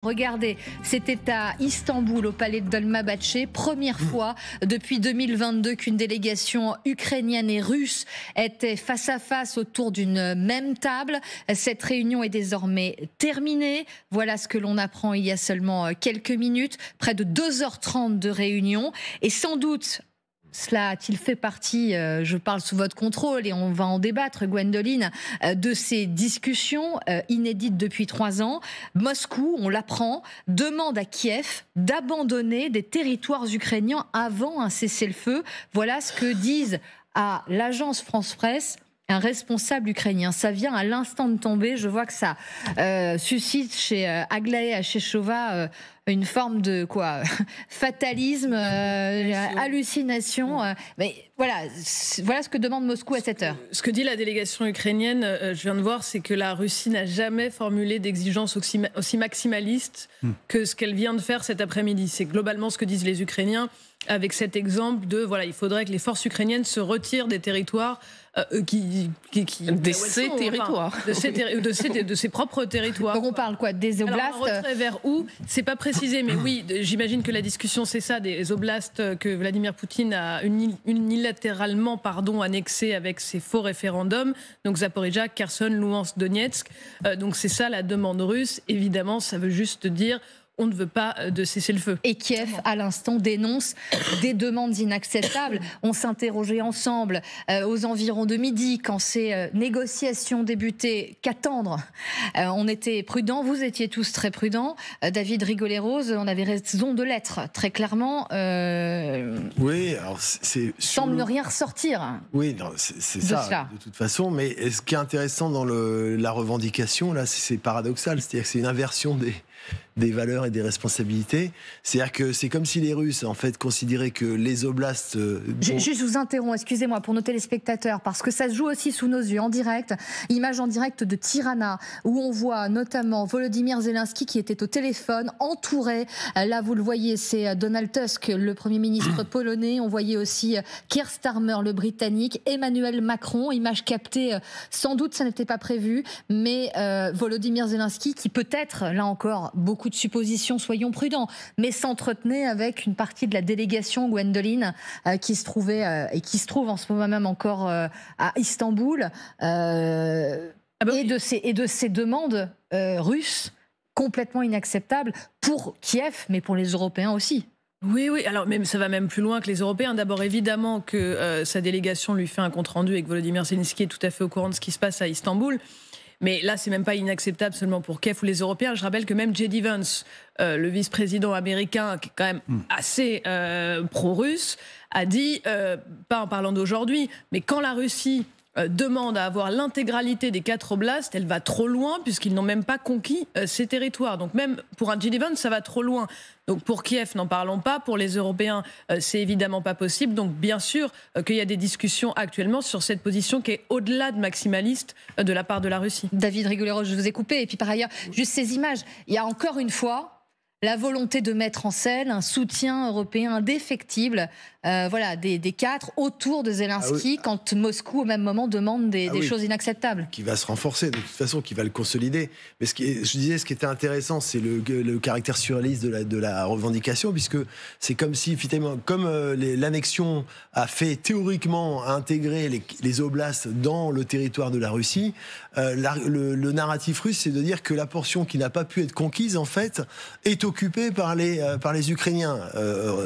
Regardez, c'était à Istanbul, au palais de Dolmabahçe, première fois depuis 2022 qu'une délégation ukrainienne et russe était face à face autour d'une même table. Cette réunion est désormais terminée. Voilà ce que l'on apprend il y a seulement quelques minutes. Près de 2h30 de réunion. Et sans doute, cela a-t-il fait partie, je parle sous votre contrôle et on va en débattre, Gwendoline, de ces discussions inédites depuis 3 ans. Moscou, on l'apprend, demande à Kiev d'abandonner des territoires ukrainiens avant un cessez-le-feu. Voilà ce que disent à l'agence France Presse un responsable ukrainien. Ça vient à l'instant de tomber. Je vois que ça suscite chez Aglaé Acheshova une forme de fatalisme, hallucination. Mais voilà ce que demande Moscou à cette heure. Ce que dit la délégation ukrainienne, je viens de voir, c'est que la Russie n'a jamais formulé d'exigences aussi maximalistes que ce qu'elle vient de faire cet après-midi. C'est globalement ce que disent les Ukrainiens, avec cet exemple de il faudrait que les forces ukrainiennes se retirent des territoires de ses propres territoires. Donc on parle des oblasts. Alors, un retrait vers où? C'est pas précisé, mais oui, j'imagine que la discussion c'est ça, des oblasts que Vladimir Poutine a unilatéralement annexés avec ses faux référendums, donc Zaporijjia, Kherson, Louhansk, Donetsk. Donc c'est ça la demande russe. Évidemment, ça veut juste dire on ne veut pas de cessez-le-feu. Et Kiev, à l'instant, dénonce des demandes inacceptables. On s'interrogeait ensemble aux environs de midi, quand ces négociations débutaient. Qu'attendre? On était prudents, vous étiez tous très prudents. David Rigolet-Rose, on avait raison de l'être, très clairement. Oui, alors c'est... Semble ne rien ressortir. Oui, c'est ça, cela. De toute façon. Mais ce qui est intéressant dans la revendication, là, c'est paradoxal. C'est-à-dire que c'est une inversion des valeurs et des responsabilités. C'est-à-dire que c'est comme si les Russes, en fait, considéraient que les oblasts... Je vous interromps, excusez-moi, pour nos téléspectateurs, parce que ça se joue aussi sous nos yeux, en direct. Image en direct de Tirana, où on voit notamment Volodymyr Zelensky qui était au téléphone, entouré. Là, vous le voyez, c'est Donald Tusk, le Premier ministre polonais. On voyait aussi Keir Starmer, le Britannique, Emmanuel Macron. Image captée, sans doute, ça n'était pas prévu, mais Volodymyr Zelensky, qui peut-être, là encore, beaucoup de suppositions, soyons prudents, mais s'entretenait avec une partie de la délégation, Gwendoline, qui se trouvait et qui se trouve en ce moment même encore à Istanbul, et de ces demandes russes complètement inacceptables pour Kiev, mais pour les Européens aussi. Oui, alors même ça va même plus loin que les Européens. D'abord, évidemment que sa délégation lui fait un compte-rendu et que Volodymyr Zelensky est tout à fait au courant de ce qui se passe à Istanbul. Mais là, c'est même pas inacceptable seulement pour Kiev ou les Européens. Je rappelle que même J.D. Vance, le vice-président américain, qui est quand même assez pro-russe, a dit, pas en parlant d'aujourd'hui, mais quand la Russie demande à avoir l'intégralité des 4 oblasts, elle va trop loin puisqu'ils n'ont même pas conquis ces territoires. Donc même pour un J.D. Vance, ça va trop loin. Donc pour Kiev, n'en parlons pas. Pour les Européens, c'est évidemment pas possible. Donc bien sûr qu'il y a des discussions actuellement sur cette position qui est au-delà de maximaliste de la part de la Russie. David Rigolet-Rose, je vous ai coupé. Et puis par ailleurs, juste ces images, il y a encore une fois la volonté de mettre en scène un soutien européen indéfectible, des 4 autour de Zelensky, quand Moscou, au même moment, demande des choses inacceptables. Qui va se renforcer, de toute façon, qui va le consolider. Mais ce qui était intéressant, c'est le caractère surréaliste de la revendication, puisque c'est comme si, finalement, comme l'annexion a fait théoriquement intégrer les oblasts dans le territoire de la Russie, le narratif russe, c'est de dire que la portion qui n'a pas pu être conquise, en fait, est occupée par les Ukrainiens.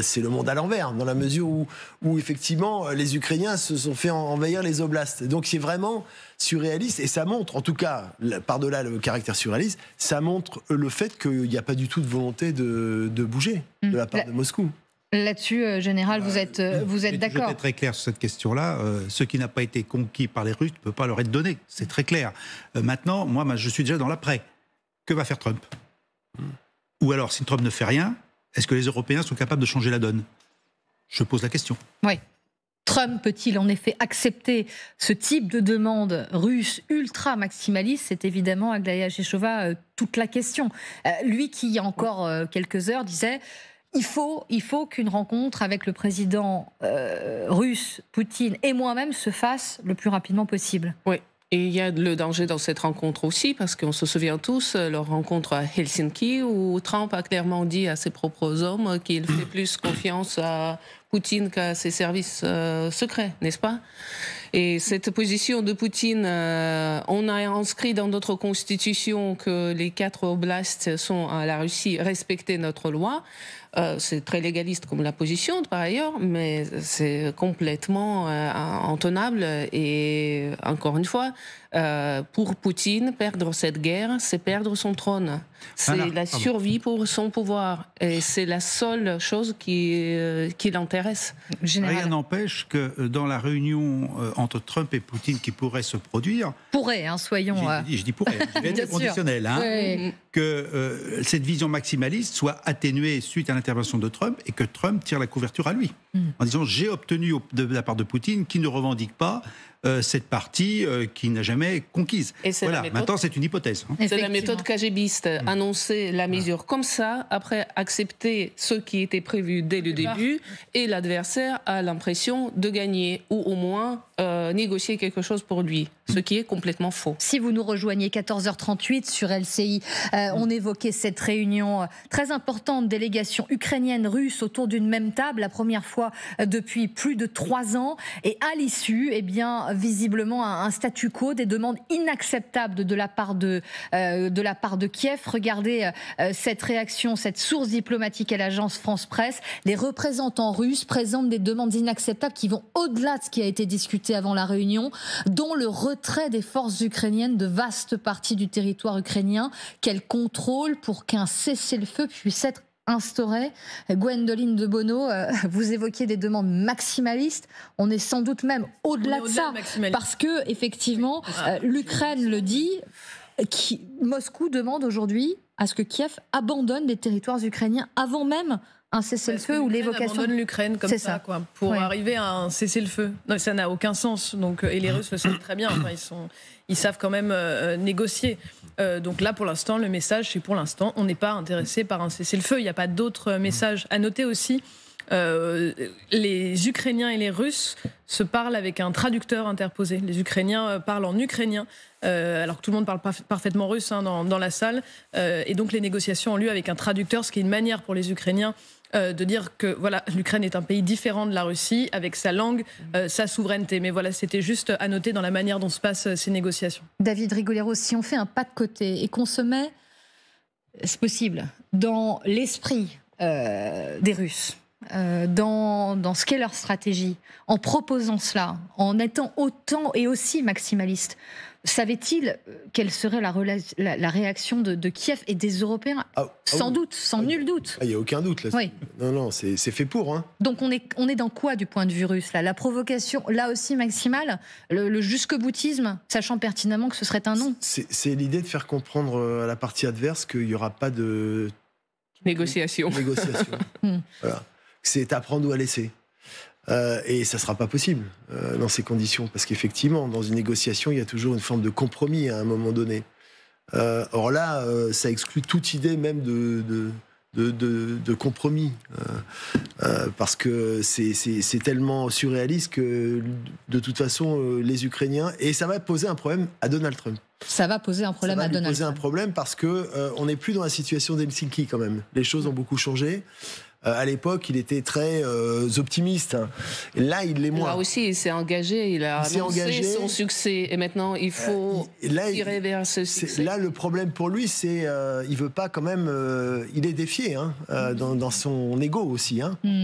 C'est le monde à l'envers, dans la mesure où effectivement les Ukrainiens se sont fait envahir les oblasts. Donc c'est vraiment surréaliste et ça montre, en tout cas, par-delà le caractère surréaliste, ça montre le fait qu'il n'y a pas du tout de volonté de bouger de la part de Moscou. Là-dessus, Général, vous êtes d'accord? Je vais être très clair sur cette question-là. Ce qui n'a pas été conquis par les Russes ne peut pas leur être donné. C'est très clair. Maintenant, moi, je suis déjà dans l'après. Que va faire Trump? Ou alors, si Trump ne fait rien, est-ce que les Européens sont capables de changer la donne? Je pose la question. Oui. Trump peut-il en effet accepter ce type de demande russe ultra-maximaliste? C'est évidemment, Aglaé Acheshova, toute la question. Lui qui, il y a encore quelques heures, disait il faut qu'une rencontre avec le président russe, Poutine, et moi-même se fasse le plus rapidement possible. Oui. Et il y a le danger dans cette rencontre aussi, parce qu'on se souvient tous leur rencontre à Helsinki, où Trump a clairement dit à ses propres hommes qu'il fait plus confiance à Poutine qu'à ses services secrets, n'est-ce pas? Et cette position de Poutine, on a inscrit dans notre constitution que les 4 oblasts sont à la Russie respecter notre loi. C'est très légaliste comme la position, par ailleurs, mais c'est complètement intenable. Et encore une fois, pour Poutine, perdre cette guerre, c'est perdre son trône. C'est la survie pour son pouvoir. Et c'est la seule chose qui l'intéresse. Rien n'empêche que dans la réunion entre Trump et Poutine qui pourrait se produire... Pourrait, soyons... Je dis pourrait, c'est conditionnel. Que cette vision maximaliste soit atténuée suite à l'intervention de Trump et que Trump tire la couverture à lui. En disant, j'ai obtenu de la part de Poutine qui ne revendique pas cette partie qu'il n'a jamais conquise. Voilà. Maintenant, c'est une hypothèse. C'est la méthode KGBiste. Annoncer la mesure comme ça, après accepter ce qui était prévu dès le début, et l'adversaire a l'impression de gagner, ou au moins négocier quelque chose pour lui, ce qui est complètement faux. Si vous nous rejoignez 14h38 sur LCI, on évoquait cette réunion très importante, délégation ukrainienne, russe autour d'une même table, la première fois depuis plus de 3 ans, et à l'issue, eh bien, visiblement un statu quo, des demandes inacceptables de la part de Kiev. Regardez cette réaction, cette source diplomatique à l'agence France Presse. Les représentants russes présentent des demandes inacceptables qui vont au-delà de ce qui a été discuté avant la réunion, dont le retrait des forces ukrainiennes de vastes parties du territoire ukrainien qu'elles contrôlent pour qu'un cessez-le-feu puisse être instauré. Gwendoline de Bono, vous évoquiez des demandes maximalistes. On est sans doute même au-delà de ça, parce que effectivement, l'Ukraine le dit. Moscou demande aujourd'hui à ce que Kiev abandonne les territoires ukrainiens avant même un cessez-le-feu ou l'évocation. Abandonne l'Ukraine comme ça, quoi, pour arriver à un cessez-le-feu. Non, ça n'a aucun sens. Donc, et les Russes le savent très bien. Enfin, ils savent quand même négocier. Donc là, pour l'instant, le message, c'est pour l'instant, on n'est pas intéressé par un cessez-le-feu. Il n'y a pas d'autre message. À noter aussi, les Ukrainiens et les Russes se parlent avec un traducteur interposé. Les Ukrainiens parlent en ukrainien, alors que tout le monde parle parfaitement russe dans la salle. Et donc les négociations ont lieu avec un traducteur, ce qui est une manière pour les Ukrainiens de dire que voilà, l'Ukraine est un pays différent de la Russie, avec sa langue, sa souveraineté. Mais voilà, c'était juste à noter dans la manière dont se passent ces négociations. David Rigolero, si on fait un pas de côté et qu'on se met, c'est possible, dans l'esprit des Russes, dans ce qu'est leur stratégie, en proposant cela, en étant autant et aussi maximaliste, savait-il quelle serait la réaction de Kiev et des Européens? Sans doute, sans nul doute. Il n'y a aucun doute là. Oui. Non, c'est fait pour. Donc on est dans quoi du point de vue russe là? La provocation, là aussi maximale, le jusque-boutisme, sachant pertinemment que ce serait un non. C'est l'idée de faire comprendre à la partie adverse qu'il n'y aura pas de négociation. Voilà. C'est à prendre ou à laisser. Et ça ne sera pas possible dans ces conditions, parce qu'effectivement, dans une négociation, il y a toujours une forme de compromis à un moment donné. Or là, ça exclut toute idée même de compromis, parce que c'est tellement surréaliste que, de toute façon, les Ukrainiens... Et ça va poser un problème à Donald Trump. Ça va poser un problème à Donald Trump. Ça va poser un problème parce qu'on n'est plus dans la situation d'Helsinki, quand même. Les choses ont beaucoup changé. À l'époque, il était très optimiste. Et là, il l'est moins. Là aussi, il s'est engagé, il a annoncé son succès. Et maintenant, il faut tirer vers ce succès. Là, le problème pour lui, c'est il veut pas quand même... il est défié dans son ego aussi.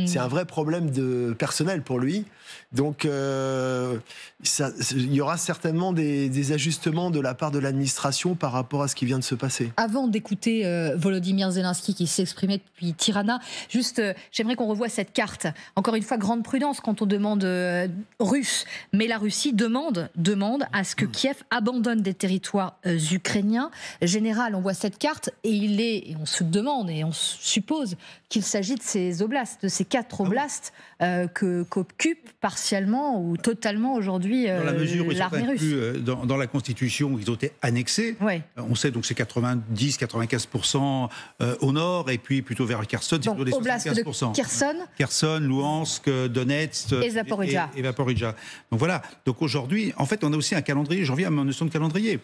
C'est un vrai problème personnel pour lui. Donc, il y aura certainement des ajustements de la part de l'administration par rapport à ce qui vient de se passer. Avant d'écouter Volodymyr Zelensky qui s'exprimait depuis Tirana, juste, j'aimerais qu'on revoie cette carte. Encore une fois, grande prudence quand on demande russe. Mais la Russie demande à ce que Kiev abandonne des territoires ukrainiens. Général, on voit cette carte et on se demande et on suppose qu'il s'agit de ces oblasts, de ces 4 oblasts qu'occupe partiellement ou totalement aujourd'hui dans la mesure où ils sont russe. Dans la Constitution où ils ont été annexés. Ouais. On sait donc c'est 90-95% au nord et puis plutôt vers Kherson. Donc oblast l'oblast de Kherson, Louhansk, Donetsk et Zaporijjia. Et Zaporijjia. Donc voilà. Donc aujourd'hui, en fait, on a aussi un calendrier. J'en viens à ma notion de calendrier.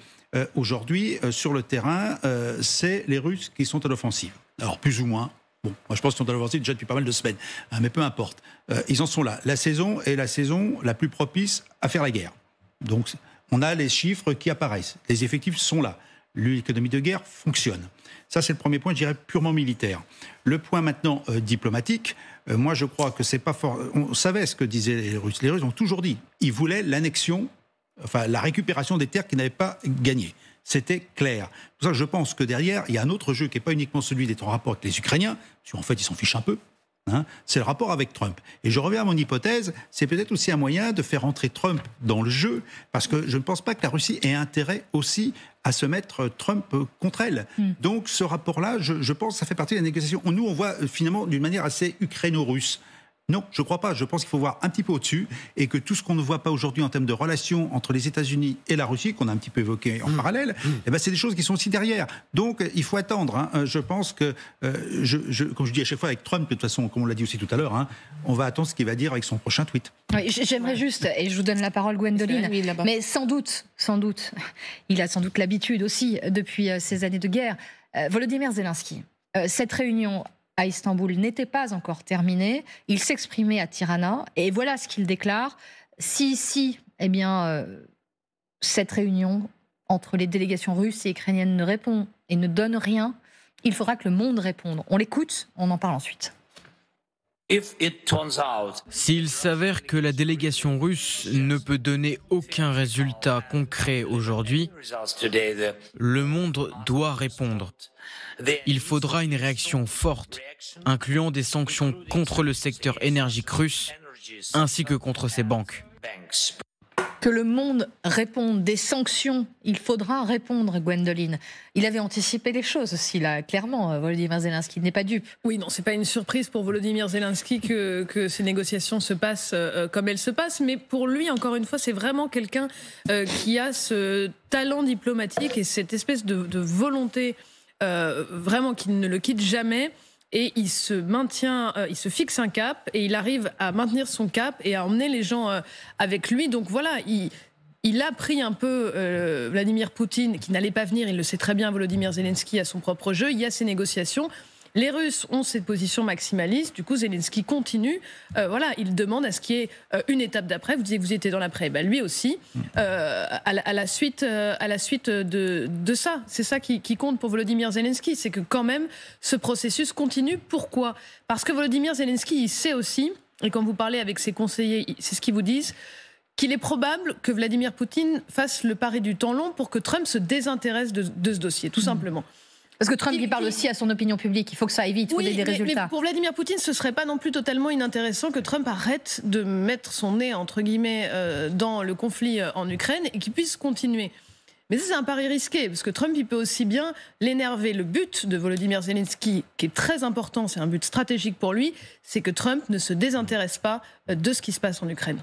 Aujourd'hui, sur le terrain, c'est les Russes qui sont à l'offensive. Alors plus ou moins. Bon, moi je pense qu'ils sont à l'offensive déjà depuis pas mal de semaines. Mais peu importe. Ils en sont là. La saison est la saison la plus propice à faire la guerre. Donc on a les chiffres qui apparaissent. Les effectifs sont là. L'économie de guerre fonctionne. Ça, c'est le premier point, je dirais, purement militaire. Le point maintenant diplomatique, moi je crois que c'est pas fort. On savait ce que disaient les Russes. Les Russes ont toujours dit, ils voulaient l'annexion, enfin la récupération des terres qu'ils n'avaient pas gagnées. C'était clair. C'est pour ça que je pense que derrière, il y a un autre jeu qui n'est pas uniquement celui d'être en rapport avec les Ukrainiens, parce qu'en fait, ils s'en fichent un peu. C'est le rapport avec Trump. Et je reviens à mon hypothèse, c'est peut-être aussi un moyen de faire entrer Trump dans le jeu, parce que je ne pense pas que la Russie ait intérêt aussi à se mettre Trump contre elle. Donc ce rapport-là, je pense que ça fait partie de la négociation. Nous, on voit finalement d'une manière assez ukraino-russe. Non, je ne crois pas. Je pense qu'il faut voir un petit peu au-dessus et que tout ce qu'on ne voit pas aujourd'hui en termes de relations entre les États-Unis et la Russie, qu'on a un petit peu évoqué en parallèle, eh ben, c'est des choses qui sont aussi derrière. Donc, il faut attendre. Je pense que, comme je dis à chaque fois avec Trump, de toute façon, comme on l'a dit aussi tout à l'heure, on va attendre ce qu'il va dire avec son prochain tweet. Oui, j'aimerais juste, et je vous donne la parole, Gwendoline, mais sans doute, il a sans doute l'habitude aussi depuis ces années de guerre. Volodymyr Zelensky, cette réunion à Istanbul n'était pas encore terminé. Il s'exprimait à Tirana et voilà ce qu'il déclare. Si cette réunion entre les délégations russes et ukrainiennes ne répond et ne donne rien, il faudra que le monde réponde. On l'écoute, on en parle ensuite. S'il s'avère que la délégation russe ne peut donner aucun résultat concret aujourd'hui, le monde doit répondre. Il faudra une réaction forte, incluant des sanctions contre le secteur énergique russe, ainsi que contre ses banques. Que le monde réponde, des sanctions, il faudra répondre, Gwendoline. Il avait anticipé les choses aussi, là, clairement, Volodymyr Zelensky n'est pas dupe. Oui, non, c'est pas une surprise pour Volodymyr Zelensky que ces négociations se passent comme elles se passent, mais pour lui, encore une fois, c'est vraiment quelqu'un qui a ce talent diplomatique et cette espèce de volonté vraiment qui ne le quitte jamais. Et il se maintient, il se fixe un cap et il arrive à maintenir son cap et à emmener les gens avec lui. Donc voilà, il a pris un peu Vladimir Poutine, qui n'allait pas venir, il le sait très bien, Volodymyr Zelensky, à son propre jeu. Il y a ces négociations. Les Russes ont cette position maximaliste. Du coup, Zelensky continue. Voilà, il demande à ce qu'il y ait une étape d'après. Vous disiez que vous étiez dans l'après. Ben, lui aussi, à la suite de ça. C'est ça qui compte pour Volodymyr Zelensky. C'est que quand même, ce processus continue. Pourquoi ? Parce que Volodymyr Zelensky, il sait aussi, et quand vous parlez avec ses conseillers, c'est ce qu'ils vous disent, qu'il est probable que Vladimir Poutine fasse le pari du temps long pour que Trump se désintéresse de ce dossier, tout simplement. Parce que Trump, il parle aussi à son opinion publique. Il faut que ça aille vite, il faut des résultats. Mais pour Vladimir Poutine, ce ne serait pas non plus totalement inintéressant que Trump arrête de mettre son nez, entre guillemets, dans le conflit en Ukraine et qu'il puisse continuer. Mais ça, c'est un pari risqué, parce que Trump, il peut aussi bien l'énerver. Le but de Volodymyr Zelensky, qui est très important, c'est un but stratégique pour lui, c'est que Trump ne se désintéresse pas de ce qui se passe en Ukraine.